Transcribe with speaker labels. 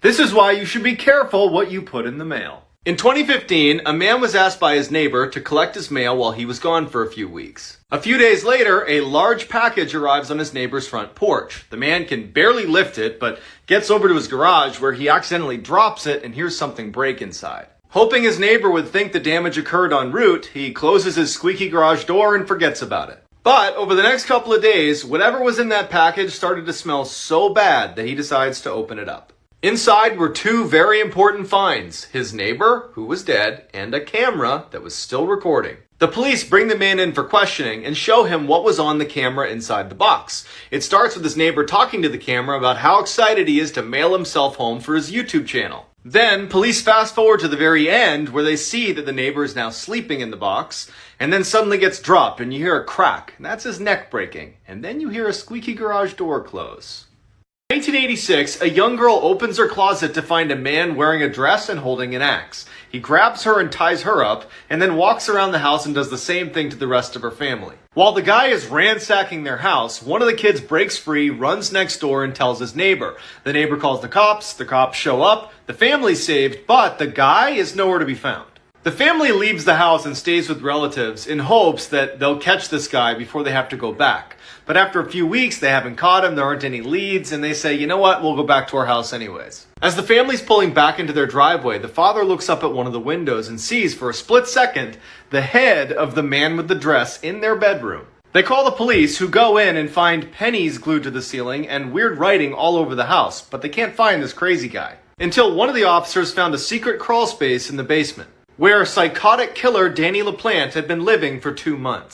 Speaker 1: This is why you should be careful what you put in the mail. In 2015, a man was asked by his neighbor to collect his mail while he was gone for a few weeks. A few days later, a large package arrives on his neighbor's front porch. The man can barely lift it, but gets over to his garage where he accidentally drops it and hears something break inside. Hoping his neighbor would think the damage occurred en route, he closes his squeaky garage door and forgets about it. But over the next couple of days, whatever was in that package started to smell so bad that he decides to open it up. Inside were two very important finds: his neighbor, who was dead, and a camera that was still recording. The police bring the man in for questioning and show him what was on the camera inside the box. It starts with his neighbor talking to the camera about how excited he is to mail himself home for his YouTube channel. Then, police fast forward to the very end where they see that the neighbor is now sleeping in the box, and then suddenly gets dropped and you hear a crack, and that's his neck breaking. And then you hear a squeaky garage door close. In 1986, a young girl opens her closet to find a man wearing a dress and holding an axe. He grabs her and ties her up, and then walks around the house and does the same thing to the rest of her family. While the guy is ransacking their house, one of the kids breaks free, runs next door, and tells his neighbor. The neighbor calls the cops show up, the family's saved, but the guy is nowhere to be found. The family leaves the house and stays with relatives in hopes that they'll catch this guy before they have to go back. But after a few weeks, they haven't caught him, there aren't any leads, and they say, you know what, we'll go back to our house anyways. As the family's pulling back into their driveway, the father looks up at one of the windows and sees for a split second the head of the man with the dress in their bedroom. They call the police, who go in and find pennies glued to the ceiling and weird writing all over the house, but they can't find this crazy guy. Until one of the officers found a secret crawl space in the basement, where psychotic killer Danny LaPlante had been living for 2 months.